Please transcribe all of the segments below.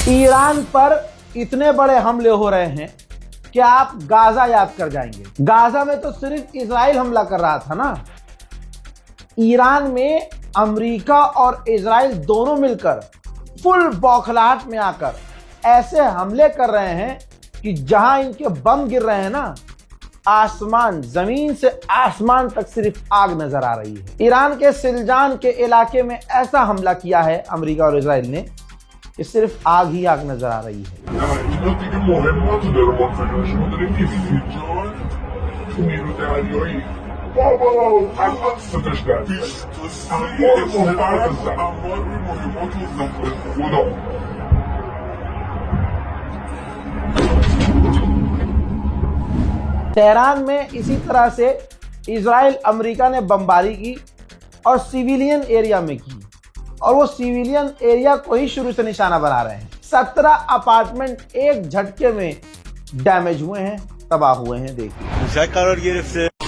Iran पर इतने बड़े हमले हो रहे हैं कि आप गाजा याद कर जाएंगे। गाजा में तो सिर्फ इजराइल हमला कर रहा था ना, ईरान में अमेरिका और इजराइल दोनों मिलकर फुल बौखलाहट में आकर ऐसे हमले कर रहे हैं कि जहां इनके बम गिर रहे हैं ना, आसमान, जमीन से आसमान तक सिर्फ आग नजर आ रही है। ईरान के सिलजान के इलाके में ऐसा हमला किया है अमेरिका और इजराइल ने कि सिर्फ आग ही आग नजर आ रही है। तेहरान में इसी तरह से इजराइल अमेरिका ने बमबारी की और सिविलियन एरिया में की, और वो सिविलियन एरिया को ही शुरू से निशाना बना रहे हैं। 17 अपार्टमेंट एक झटके में डैमेज हुए हैं, तबाह हुए हैं। देखिए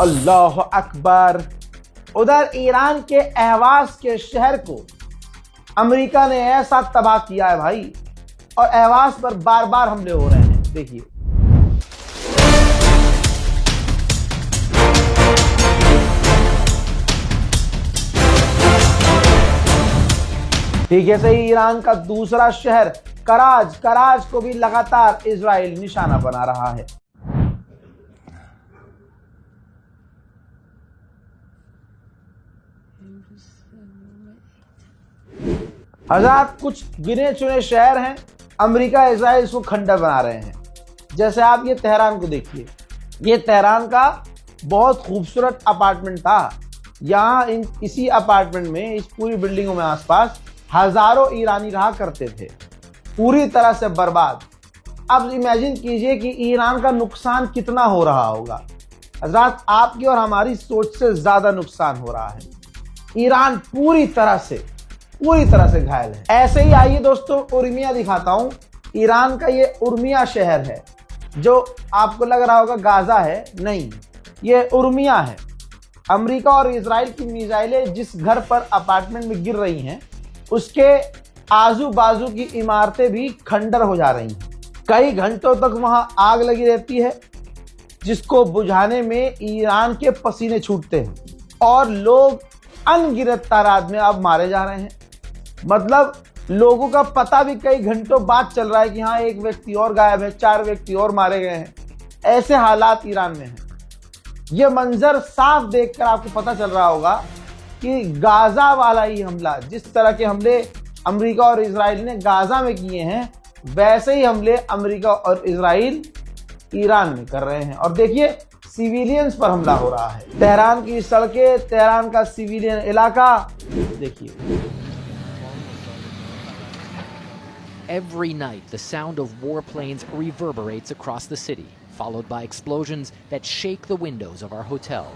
अल्लाह अकबर। उधर ईरान के अहवाज के शहर को अमेरिका ने ऐसा तबाह किया है भाई, और अहवाज पर बार बार हमले हो रहे हैं। देखिए ठीक है, सही। ईरान का दूसरा शहर कराज को भी लगातार इजराइल निशाना बना रहा है। हज़ार कुछ गिने चुने शहर हैं, अमेरिका इजराइल इसको खंडर बना रहे हैं। जैसे आप ये तेहरान को देखिए, ये तेहरान का बहुत खूबसूरत अपार्टमेंट था। यहाँ इसी अपार्टमेंट में, इस पूरी बिल्डिंगों में आसपास हजारों ईरानी रहा करते थे, पूरी तरह से बर्बाद। अब इमेजिन कीजिए कि ईरान का नुकसान कितना हो रहा होगा। हजरात, आपकी और हमारी सोच से ज्यादा नुकसान हो रहा है। ईरान पूरी तरह से घायल है। ऐसे ही आइए दोस्तों, उर्मिया दिखाता हूं। ईरान का ये उर्मिया शहर है, जो आपको लग रहा होगा गाजा है, नहीं, ये उर्मिया है। अमेरिका और इजराइल की मिसाइलें जिस घर पर अपार्टमेंट में गिर रही हैं, उसके आजू बाजू की इमारतें भी खंडर हो जा रही हैं। कई घंटों तक वहां आग लगी रहती है, जिसको बुझाने में ईरान के पसीने छूटते हैं, और लोग अनगिनत तादाद में अब मारे जा रहे हैं। मतलब लोगों का पता भी कई घंटों बाद चल रहा है कि हाँ, एक व्यक्ति और गायब है, 4 व्यक्ति और मारे गए हैं। ऐसे हालात ईरान में हैं। ये मंजर साफ देखकर आपको पता चल रहा होगा कि गाजा वाला ही हमला, जिस तरह के हमले अमेरिका और इजराइल ने गाजा में किए हैं, वैसे ही हमले अमेरिका और इजराइल ईरान में कर रहे हैं। और देखिए, सिविलियंस पर हमला हो रहा है। तेहरान की सड़कें, तेहरान का सिविलियन इलाका देखिए। Every night, the sound of warplanes reverberates across the city, followed by explosions that shake the windows of our hotel.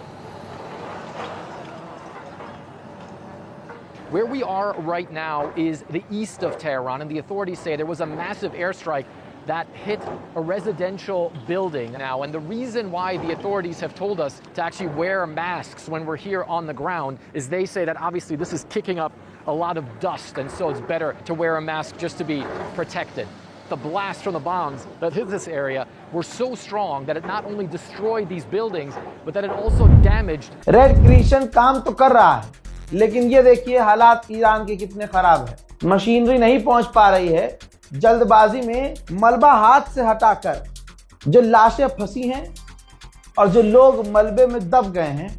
Where we are right now is the east of Tehran, and the authorities say there was a massive airstrike that hit a residential building now. And the reason why the authorities have told us to actually wear masks when we're here on the ground is they say that obviously this is kicking up a lot of dust, and so it's better to wear a mask just to be protected. The blast from the bombs that hit this area were so strong that it not only destroyed these buildings, but that it also damaged. रेड क्रिशन काम तो कर रहा है, लेकिन ये देखिए हालात ईरान के कितने खराब है। मशीनरी नहीं पहुंच पा रही है। जल्दबाजी में मलबा हाथ से हटाकर जो लाशें फंसी हैं और जो लोग मलबे में दब गए हैं,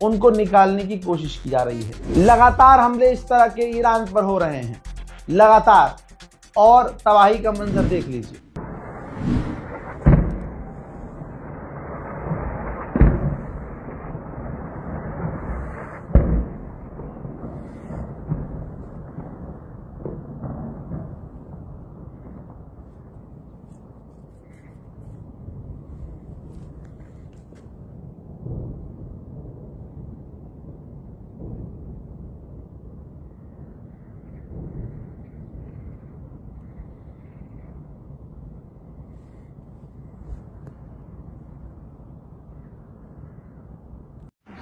उनको निकालने की कोशिश की जा रही है। लगातार हमले इस तरह के ईरान पर हो रहे हैं, लगातार, और तबाही का मंजर देख लीजिए।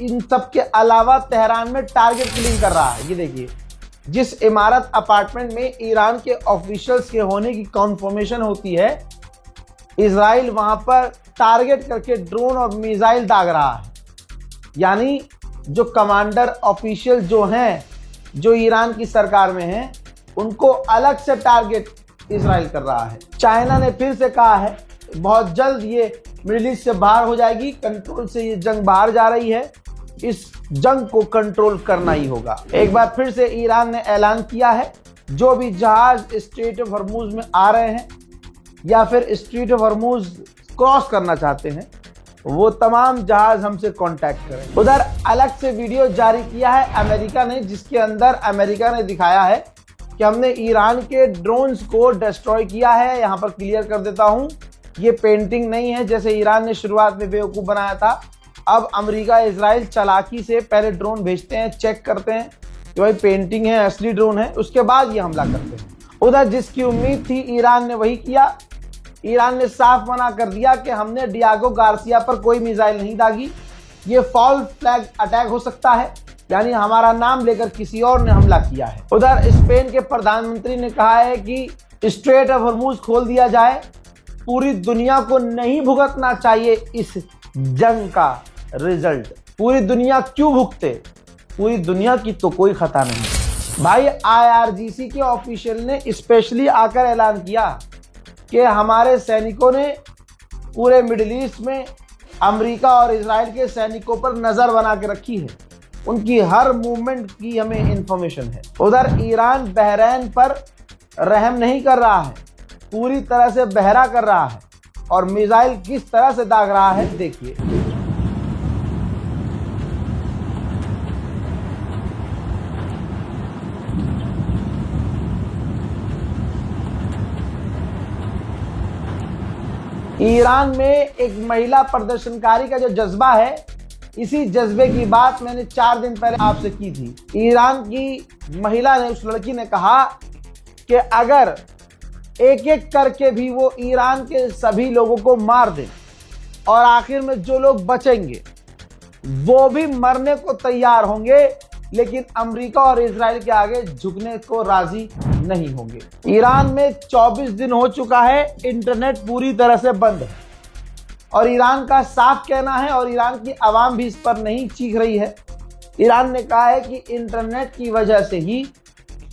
इन सब के अलावा तेहरान में टारगेट किलिंग कर रहा है। ये देखिए, जिस इमारत अपार्टमेंट में ईरान के ऑफिशियल्स के होने की कॉन्फर्मेशन होती है, इसराइल वहां पर टारगेट करके ड्रोन और मिसाइल दाग रहा है। यानी जो कमांडर ऑफिशियल जो हैं, जो ईरान की सरकार में हैं, उनको अलग से टारगेट इसराइल कर रहा है। चाइना ने फिर से कहा है बहुत जल्द ये मिडिल ईस्ट से बाहर हो जाएगी, कंट्रोल से ये जंग बाहर जा रही है, इस जंग को कंट्रोल करना ही होगा। एक बार फिर से ईरान ने ऐलान किया है जो भी जहाज स्ट्रेट ऑफ हॉर्मुज में आ रहे हैं या फिर स्ट्रेट ऑफ हॉर्मुज क्रॉस करना चाहते हैं, वो तमाम जहाज हमसे कांटेक्ट करें। उधर अलग से वीडियो जारी किया है अमेरिका ने, जिसके अंदर अमेरिका ने दिखाया है कि हमने ईरान के ड्रोन्स को डिस्ट्रॉय किया है। यहां पर क्लियर कर देता हूं, ये पेंटिंग नहीं है जैसे ईरान ने शुरुआत में बेवकूफ़ बनाया था। अब अमेरिका इजराइल चालाकी से पहले ड्रोन भेजते हैं, चेक करते हैं कि भाई पेंटिंग है, असली ड्रोन है, उसके बाद ये हमला करते हैं। उधर जिसकी उम्मीद थी ईरान ने वही किया। ईरान ने साफ मना कर दिया कि हमने डियागो गार्सिया पर कोई मिसाइल नहीं दागी, ये फॉल फ्लैग अटैक हो सकता है, यानी हमारा नाम लेकर किसी और ने हमला किया है। उधर स्पेन के प्रधानमंत्री ने कहा है कि स्ट्रेट ऑफ हॉर्मुज खोल दिया जाए, पूरी दुनिया को नहीं भुगतना चाहिए इस जंग का रिजल्ट। पूरी दुनिया क्यों भुगते, पूरी दुनिया की तो कोई खता नहीं। भाई IRGC के ऑफिशियल ने स्पेशली आकर ऐलान किया कि हमारे सैनिकों ने पूरे मिडिल ईस्ट में अमेरिका और इजराइल के सैनिकों पर नजर बना के रखी है, उनकी हर मूवमेंट की हमें इंफॉर्मेशन है। उधर ईरान बहरैन पर रहम नहीं कर रहा है, पूरी तरह से बहरा कर रहा है और मिसाइल किस तरह से दाग रहा है देखिए। ईरान में एक महिला प्रदर्शनकारी का जो जज्बा है, इसी जज्बे की बात मैंने 4 दिन पहले आपसे की थी। ईरान की महिला ने, उस लड़की ने कहा कि अगर एक एक करके भी वो ईरान के सभी लोगों को मार दे और आखिर में जो लोग बचेंगे वो भी मरने को तैयार होंगे, लेकिन अमेरिका और इजराइल के आगे झुकने को राजी नहीं होंगे। ईरान में 24 दिन हो चुका है, इंटरनेट पूरी तरह से बंद है और ईरान का साफ कहना है, और ईरान की आवाम भी इस पर नहीं चीख रही है। ईरान ने कहा है कि इंटरनेट की वजह से ही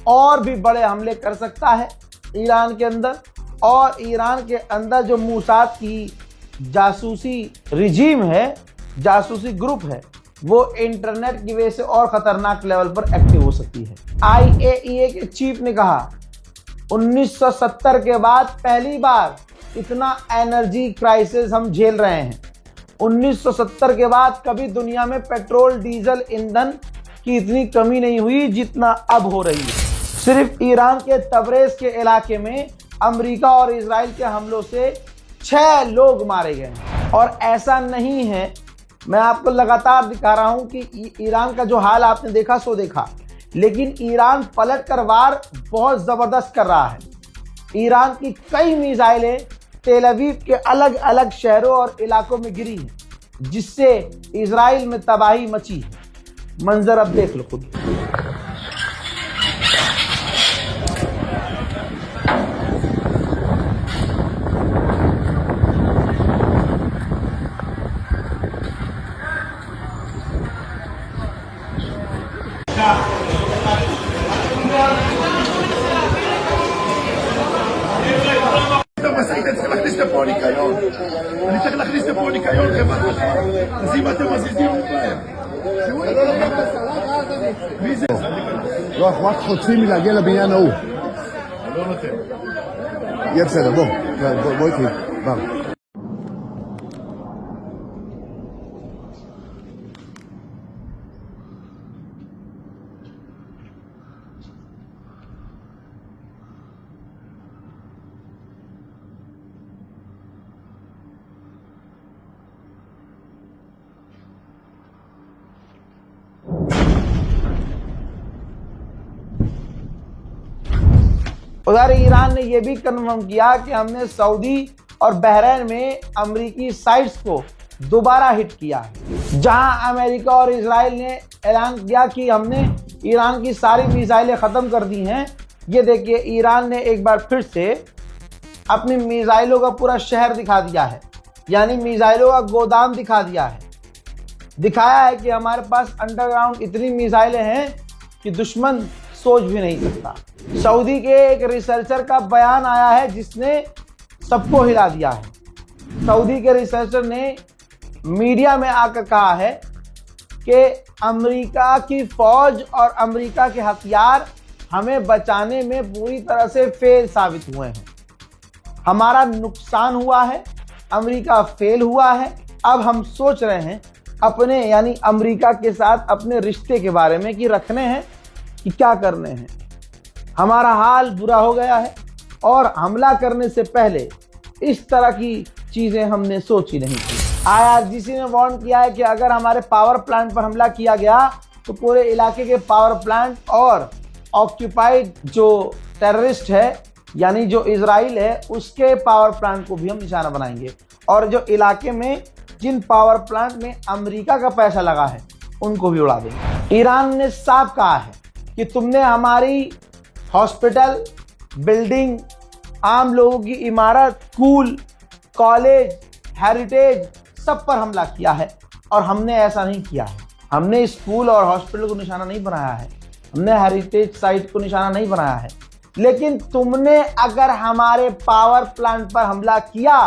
और भी बड़े हमले कर सकता है ईरान के अंदर, और ईरान के अंदर जो मूसाद की जासूसी रिजीम है, जासूसी ग्रुप है, वो इंटरनेट की वजह से और खतरनाक लेवल पर एक्टिव हो सकती है। IAEA के चीफ ने कहा 1970 के बाद पहली बार इतना एनर्जी क्राइसिस हम झेल रहे हैं। 1970 के बाद कभी दुनिया में पेट्रोल डीजल ईंधन की इतनी कमी नहीं हुई जितना अब हो रही है। सिर्फ ईरान के तबरेज के इलाके में अमेरिका और इजराइल के हमलों से 6 लोग मारे गए हैं। और ऐसा नहीं है, मैं आपको लगातार दिखा रहा हूं कि ईरान का जो हाल आपने देखा सो देखा, लेकिन ईरान पलट कर वार बहुत जबरदस्त कर रहा है। ईरान की कई मिसाइलें तेल अवीव के अलग अलग शहरों और इलाकों में गिरी हैं, जिससे इजराइल में तबाही मची है। मंजर अब देख लो खुद। היית צריך להכניס לפה ניקיון. אני צריך להכניס לפה ניקיון, חבר'ה. אז אם אתם מזיזים אותם. מי זה? לא, אנחנו רק חוצים מלהגיע לבניין ההוא. לא נותן. יהיה בסדר, בוא איתי, בר. उधर ईरान ने यह भी कन्फर्म किया कि हमने सऊदी और बहरीन में अमेरिकी साइट्स को दोबारा हिट किया है। जहां अमेरिका और इजराइल ने ऐलान किया कि हमने ईरान की सारी मिसाइलें ख़त्म कर दी हैं, ये देखिए ईरान ने एक बार फिर से अपनी मिसाइलों का पूरा शहर दिखा दिया है, यानी मिसाइलों का गोदाम दिखा दिया है। दिखाया है कि हमारे पास अंडरग्राउंड इतनी मिसाइलें हैं कि दुश्मन सोच भी नहीं सकता। सऊदी के एक रिसर्चर का बयान आया है जिसने सबको हिला दिया है। सऊदी के रिसर्चर ने मीडिया में आकर कहा है कि अमेरिका की फौज और अमेरिका के हथियार हमें बचाने में पूरी तरह से फेल साबित हुए हैं। हमारा नुकसान हुआ है, अमेरिका फेल हुआ है। अब हम सोच रहे हैं अपने यानी अमेरिका के साथ अपने रिश्ते के बारे में कि रखने हैं कि क्या करने हैं। हमारा हाल बुरा हो गया है और हमला करने से पहले इस तरह की चीज़ें हमने सोची नहीं थी। IRGC ने वार्न किया है कि अगर हमारे पावर प्लांट पर हमला किया गया तो पूरे इलाके के पावर प्लांट और ऑक्यूपाइड जो टेररिस्ट है यानी जो इजराइल है उसके पावर प्लांट को भी हम निशाना बनाएंगे, और जो इलाके में जिन पावर प्लांट में अमेरिका का पैसा लगा है उनको भी उड़ा देंगे। ईरान ने साफ कहा है कि तुमने हमारी हॉस्पिटल, बिल्डिंग, आम लोगों की इमारत, स्कूल, कॉलेज, हेरिटेज सब पर हमला किया है, और हमने ऐसा नहीं किया है। हमने स्कूल और हॉस्पिटल को निशाना नहीं बनाया है, हमने हेरिटेज साइट को निशाना नहीं बनाया है। लेकिन तुमने अगर हमारे पावर प्लांट पर हमला किया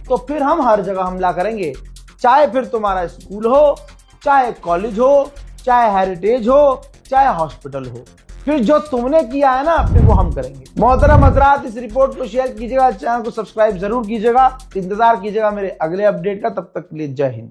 तो फिर हम हर जगह हमला करेंगे, चाहे फिर तुम्हारा स्कूल हो, चाहे कॉलेज हो, चाहे हेरिटेज हो, चाहे हॉस्पिटल हो। फिर जो तुमने किया है ना फिर वो हम करेंगे। मोहतरम हज़रात, इस रिपोर्ट को शेयर कीजिएगा, चैनल को सब्सक्राइब जरूर कीजिएगा, इंतजार कीजिएगा मेरे अगले अपडेट का। तब तक के लिए जय हिंद।